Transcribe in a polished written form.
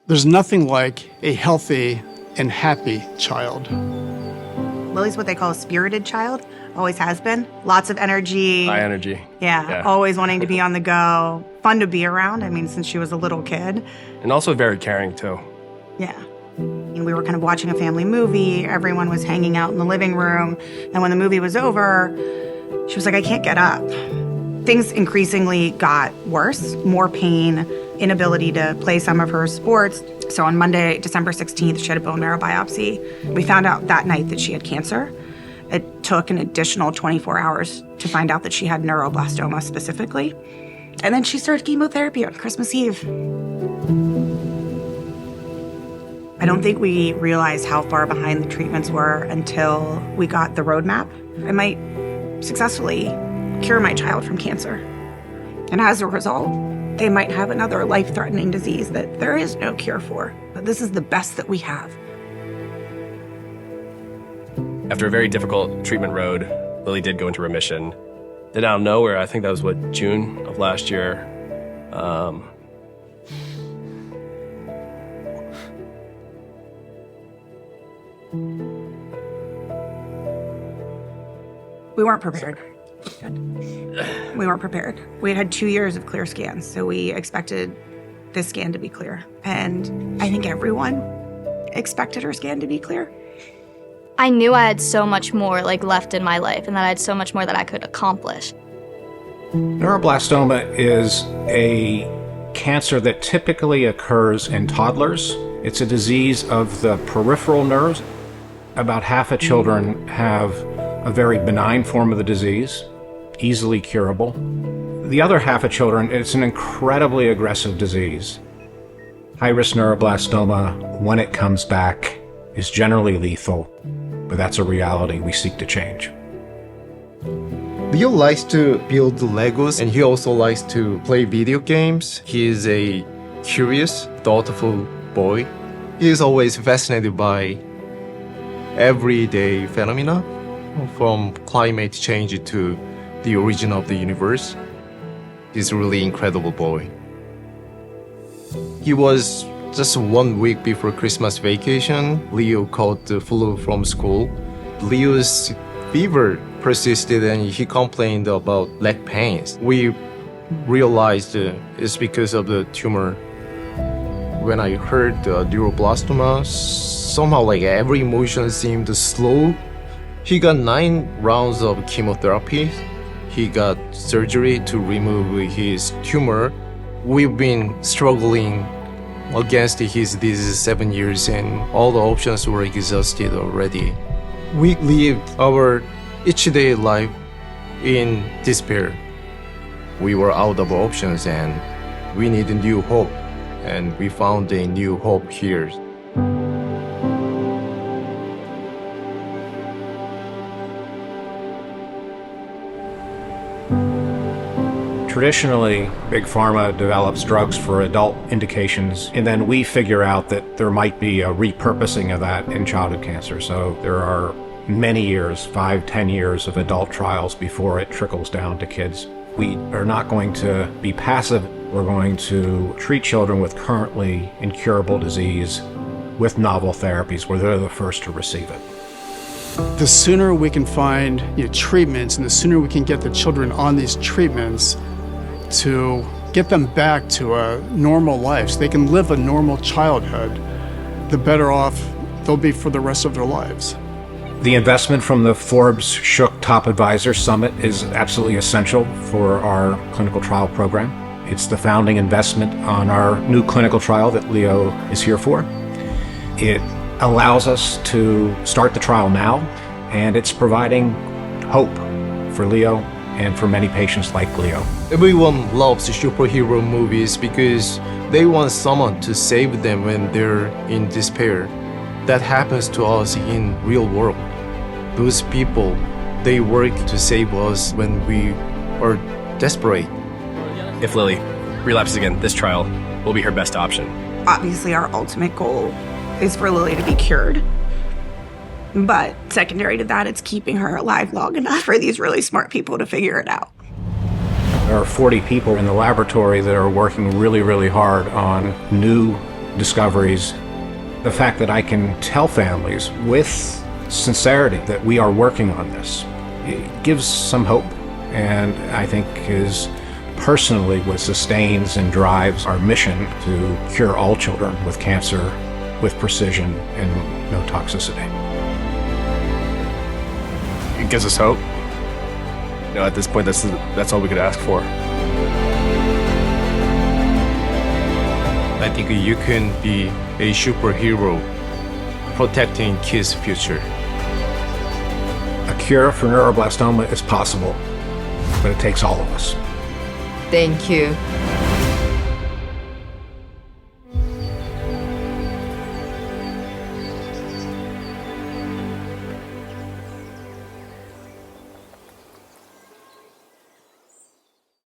There's nothing like a healthy and happy child. Lily's what they call a spirited child, always has been. Lots of energy. High energy. Yeah, always wanting to be on the go. Fun to be around, I mean, since she was a little kid. And also very caring, too. Yeah. And we were kind of watching a family movie. Everyone was hanging out in the living room. And when the movie was over, she was like, I can't get up. Things increasingly got worse, more pain, inability to play some of her sports. So on Monday, December 16th, she had a bone marrow biopsy. We found out that night that she had cancer. It took an additional 24 hours to find out that she had neuroblastoma specifically. And then she started chemotherapy on Christmas Eve. I don't think we realized how far behind the treatments were until we got the roadmap. I might successfully cure my child from cancer. And as a result, they might have another life-threatening disease that there is no cure for. But this is the best that we have. After a very difficult treatment road, Lily did go into remission. Then out of nowhere, I think that was, June of last year, We weren't prepared. We weren't prepared. We had 2 years of clear scans, so we expected this scan to be clear. And I think everyone expected her scan to be clear. I knew I had so much more left in my life and that I had so much more that I could accomplish. Neuroblastoma is a cancer that typically occurs in toddlers. It's a disease of the peripheral nerves. About half of children have a very benign form of the disease, easily curable. The other half of children, it's an incredibly aggressive disease. High-risk neuroblastoma, when it comes back, is generally lethal, but that's a reality we seek to change. Leo likes to build Legos, and he also likes to play video games. He is a curious, thoughtful boy. He is always fascinated by everyday phenomena, from climate change to the origin of the universe. He's a really incredible boy. He was just 1 week before Christmas vacation. Leo caught the flu from school. Leo's fever persisted and he complained about leg pains. We realized it's because of the tumor. When I heard neuroblastoma, somehow every emotion seemed slow. He got 9 rounds of chemotherapy. He got surgery to remove his tumor. We've been struggling against his disease 7 years and all the options were exhausted already. We lived our each day life in despair. We were out of options and we need a new hope, and we found a new hope here. Traditionally, Big Pharma develops drugs for adult indications, and then we figure out that there might be a repurposing of that in childhood cancer. So there are many years, 5-10 years of adult trials before it trickles down to kids. We are not going to be passive. We're going to treat children with currently incurable disease with novel therapies where they're the first to receive it. The sooner we can find treatments and the sooner we can get the children on these treatments to get them back to a normal life so they can live a normal childhood, the better off they'll be for the rest of their lives. The investment from the Forbes Shook Top Advisor Summit is absolutely essential for our clinical trial program. It's the founding investment on our new clinical trial that Leo is here for. It allows us to start the trial now, and it's providing hope for Leo and for many patients like Leo. Everyone loves superhero movies because they want someone to save them when they're in despair. That happens to us in real world. Those people, they work to save us when we are desperate. If Lily relapses again, this trial will be her best option. Obviously, our ultimate goal is for Lily to be cured. But secondary to that, it's keeping her alive long enough for these really smart people to figure it out. There are 40 people in the laboratory that are working really, really hard on new discoveries. The fact that I can tell families with sincerity that we are working on this, it gives some hope, and I think is personally what sustains and drives our mission to cure all children with cancer with precision and no toxicity. It gives us hope. At this point, that's all we could ask for. I think you can be a superhero protecting kids' future. A cure for neuroblastoma is possible, but it takes all of us. Thank you.